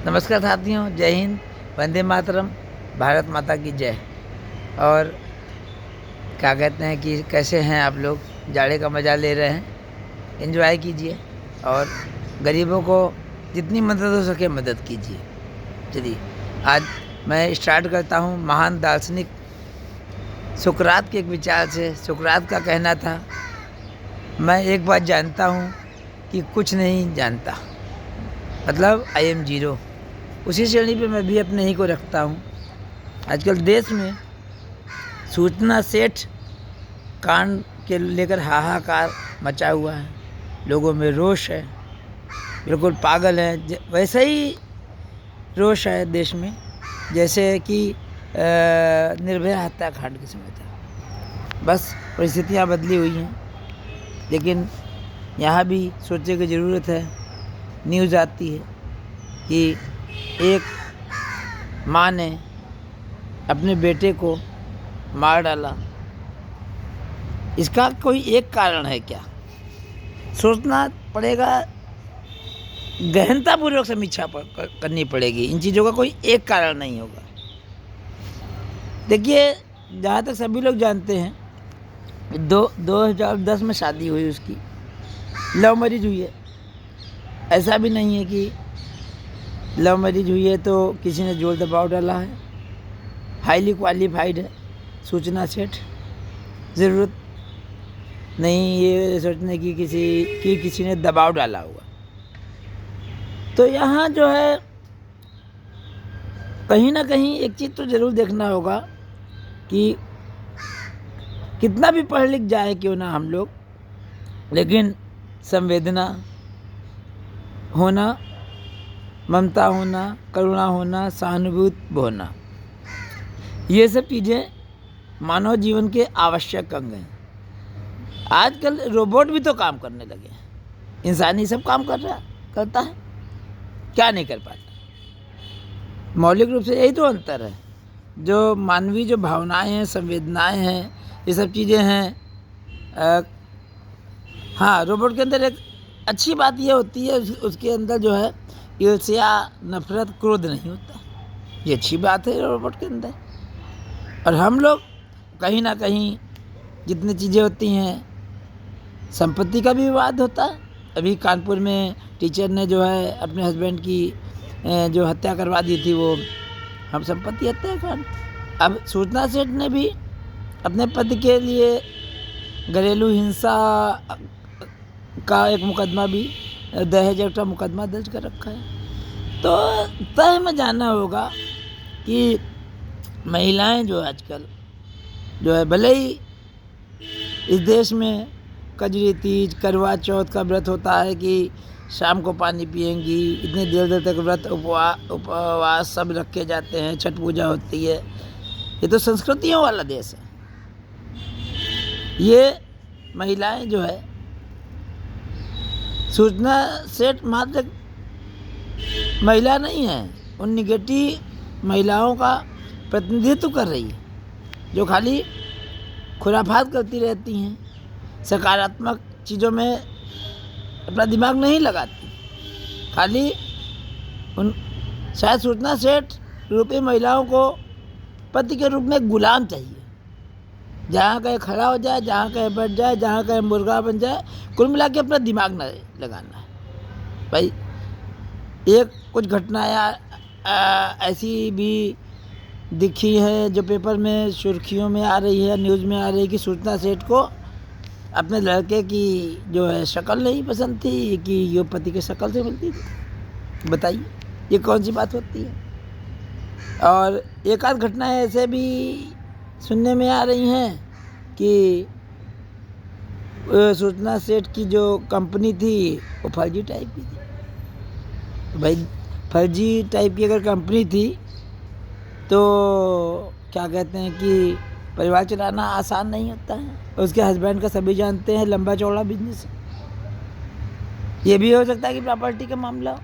नमस्कार साथियों, जय हिंद, वंदे मातरम, भारत माता की जय। और क्या कहते हैं कि कैसे हैं आप लोग? जाड़े का मज़ा ले रहे हैं, एंजॉय कीजिए और गरीबों को जितनी मदद हो सके मदद कीजिए। चलिए आज मैं स्टार्ट करता हूँ महान दार्शनिक सुकरात के एक विचार से। सुकरात का कहना था, मैं एक बात जानता हूँ कि कुछ नहीं जानता, मतलब आई एम जीरो। उसी श्रेणी पे मैं भी अपने ही को रखता हूँ। आजकल देश में सूचना सेठ कांड के लेकर हाहाकार मचा हुआ है, लोगों में रोष है, बिल्कुल पागल है। वैसे ही रोष है देश में जैसे कि निर्भया हत्याकांड के समय था। बस परिस्थितियाँ बदली हुई हैं, लेकिन यहाँ भी सोचने की ज़रूरत है। न्यूज़ आती है कि एक माँ ने अपने बेटे को मार डाला। इसका कोई एक कारण है क्या? सोचना पड़ेगा, गहनतापूर्वक समीक्षा करनी पड़ेगी। इन चीज़ों का कोई एक कारण नहीं होगा। देखिए, जहाँ तक सभी लोग जानते हैं, 2010 में शादी हुई उसकी, लव मैरिज हुई है। ऐसा भी नहीं है कि लव मैरिज हुई है तो किसी ने जोर दबाव डाला है। हाईली क्वालिफाइड है सूचना सेठ, ज़रूरत नहीं ये सोचने की किसी ने दबाव डाला हुआ। तो यहाँ जो है कहीं ना कहीं एक चीज़ तो ज़रूर देखना होगा कि कितना भी पढ़ लिख जाए क्यों ना हम लोग, लेकिन संवेदना होना, ममता होना, करुणा होना, सहानुभूति होना, ये सब चीज़ें मानव जीवन के आवश्यक अंग हैं। आजकल रोबोट भी तो काम करने लगे हैं, इंसानी सब काम करता है, क्या नहीं कर पाता। मौलिक रूप से यही तो अंतर है। जो मानवीय जो भावनाएं हैं, संवेदनाएं हैं, ये सब चीज़ें हैं। हाँ, रोबोट के अंदर एक अच्छी बात ये होती है, उसके अंदर जो है ईर्ष्या, नफरत, क्रोध नहीं होता। ये अच्छी बात है रोबोट के अंदर। और हम लोग कहीं ना कहीं जितनी चीज़ें होती हैं, संपत्ति का भी विवाद होता है। अभी कानपुर में टीचर ने जो है अपने हस्बैंड की जो हत्या करवा दी थी, वो हम संपत्ति हत्याकांड। अब सूचना सेठ ने भी अपने पति के लिए घरेलू हिंसा का एक मुकदमा भी, दहेज एक्ट का मुकदमा दर्ज कर रखा है। तो तय में जानना होगा कि महिलाएं जो आजकल जो है, भले ही इस देश में कजरी तीज, करवा चौथ का व्रत होता है कि शाम को पानी पिएंगी, इतने देर तक व्रत उपवास सब रखे जाते हैं, छठ पूजा होती है। ये तो संस्कृतियों वाला देश है। ये महिलाएं जो है, सूचना सेठ मात्र महिला नहीं है, उन निगेटिव महिलाओं का प्रतिनिधित्व कर रही है, जो खाली खुराफात करती रहती हैं, सकारात्मक चीज़ों में अपना दिमाग नहीं लगाती। खाली उन शायद सूचना सेठ रूपी महिलाओं को पति के रूप में गुलाम चाहिए, जहाँ कहीं खड़ा हो जाए, जहाँ कहीं बैठ जाए, जहाँ कहीं मुर्गा बन जाए, कुल मिला के अपना दिमाग न लगाना है। भाई एक कुछ घटनाएँ ऐसी भी दिखी है जो पेपर में सुर्खियों में आ रही है, न्यूज़ में आ रही है कि सूचना सेठ को अपने लड़के की जो है शक्ल नहीं पसंद थी, कि ये पति के शक्ल से मिलती थी। बताइए ये कौन सी बात होती है? और एक आध घटनाएं ऐसे भी सुनने में आ रही हैं कि सूचना सेठ की जो कंपनी थी वो फर्जी टाइप की थी। भाई फर्जी टाइप की अगर कंपनी थी तो क्या कहते हैं कि परिवार चलाना आसान नहीं होता है। उसके हस्बैंड का सभी जानते हैं, लंबा चौड़ा बिजनेस है। ये भी हो सकता है कि प्रॉपर्टी का मामला हो,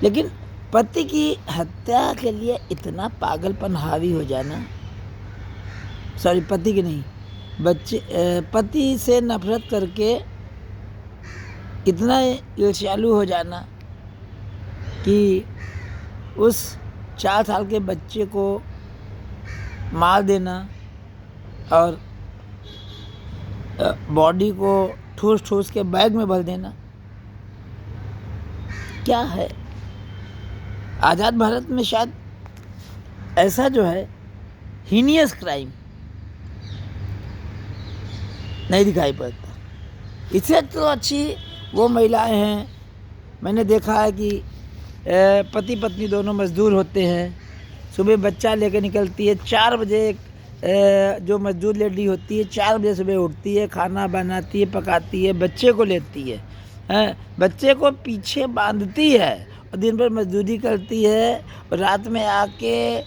लेकिन पति की हत्या के लिए इतना पागलपन हावी हो जाना, सॉरी पति की नहीं, पति से नफरत करके इतना ईर्ष्यालु हो जाना, कि उस 4 साल के बच्चे को मार देना और बॉडी को ठूस ठूस के बैग में भर देना क्या है? आज़ाद भारत में शायद ऐसा जो है हीनियस क्राइम नहीं दिखाई पड़ता। इससे तो अच्छी वो महिलाएं हैं, मैंने देखा है कि पति पत्नी दोनों मजदूर होते हैं, सुबह बच्चा लेकर निकलती है 4 बजे, जो मजदूर लेडी होती है 4 बजे सुबह उठती है, खाना बनाती है, पकाती है, बच्चे को लेती है, बच्चे को पीछे बांधती है और दिन भर मजदूरी करती है और रात में आके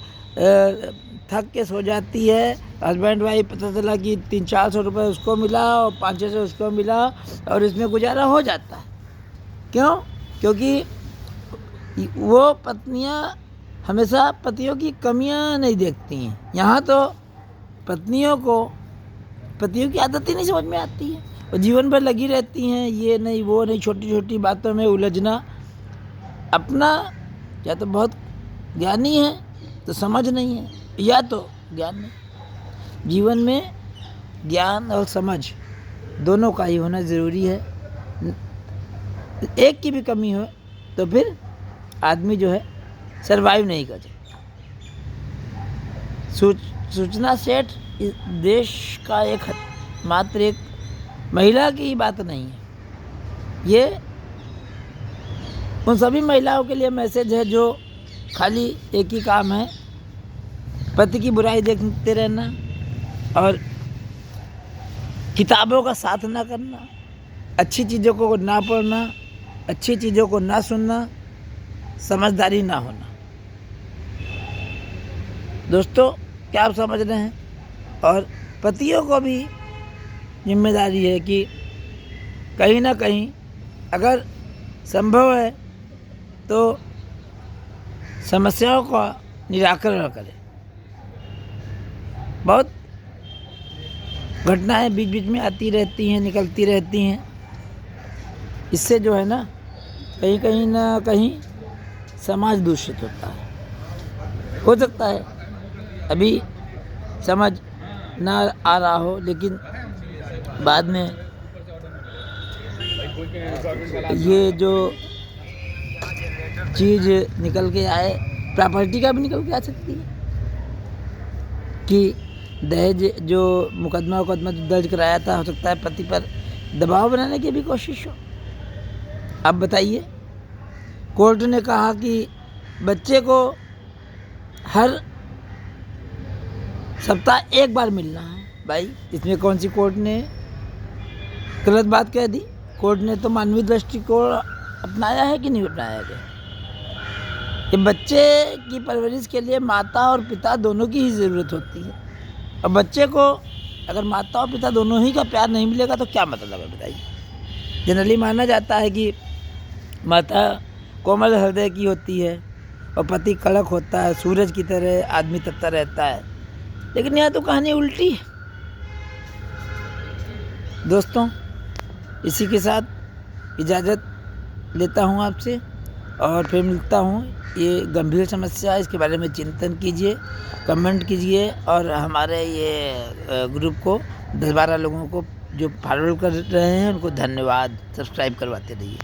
थक के सो जाती है। हस्बैंड वाइफ पता चला कि 300-400 रुपये उसको मिला और 500 उसको मिला और इसमें गुजारा हो जाता है। क्यों? क्योंकि वो पत्नियां हमेशा पतियों की कमियां नहीं देखती हैं। यहाँ तो पत्नियों की आदत ही नहीं समझ में आती है और जीवन भर लगी रहती हैं, ये नहीं वो नहीं, छोटी छोटी बातों में उलझना। अपना या तो बहुत ज्ञानी है तो समझ नहीं है, या तो ज्ञान नहीं। जीवन में ज्ञान और समझ दोनों का ही होना ज़रूरी है। एक की भी कमी हो तो फिर आदमी जो है सरवाइव नहीं कर सकता। सूचना सेट इस देश का मात्र एक महिला की ही बात नहीं है, ये उन सभी महिलाओं के लिए मैसेज है जो खाली एक ही काम है, पति की बुराई देखते रहना और किताबों का साथ ना करना, अच्छी चीज़ों को ना पढ़ना, अच्छी चीज़ों को ना सुनना, समझदारी ना होना। दोस्तों, क्या आप समझ रहे हैं? और पतियों को भी जिम्मेदारी है कि कहीं ना कहीं अगर संभव है तो समस्याओं का निराकरण करें। बहुत घटनाएं बीच बीच में आती रहती हैं, निकलती रहती हैं, इससे जो है ना कहीं ना कहीं समाज दूषित होता है। हो सकता है अभी समझ ना आ रहा हो, लेकिन बाद में ये जो चीज़ निकल के आए, प्रॉपर्टी का भी निकल के आ सकती है कि दहेज जो मुकदमा दर्ज कराया था, हो सकता है पति पर दबाव बनाने की भी कोशिश हो। अब बताइए, कोर्ट ने कहा कि बच्चे को हर सप्ताह 1 बार मिलना है। भाई, इसमें कौन सी कोर्ट ने गलत बात कह दी? कोर्ट ने तो मानवीय दृष्टिकोण अपनाया है कि नहीं अपनाया गया? ये बच्चे की परवरिश के लिए माता और पिता दोनों की ही ज़रूरत होती है, और बच्चे को अगर माता और पिता दोनों ही का प्यार नहीं मिलेगा तो क्या मतलब है? बताइए। जनरली माना जाता है कि माता कोमल हृदय की होती है और पति कड़क होता है, सूरज की तरह आदमी तपता रहता है, लेकिन यहाँ तो कहानी उल्टी है। दोस्तों, इसी के साथ इजाज़त लेता हूँ आपसे और फिर मिलता हूँ। ये गंभीर समस्या है, इसके बारे में चिंतन कीजिए, कमेंट कीजिए और हमारे ये ग्रुप को 10-12 लोगों को जो फॉलो कर रहे हैं उनको धन्यवाद। सब्सक्राइब करवाते रहिए।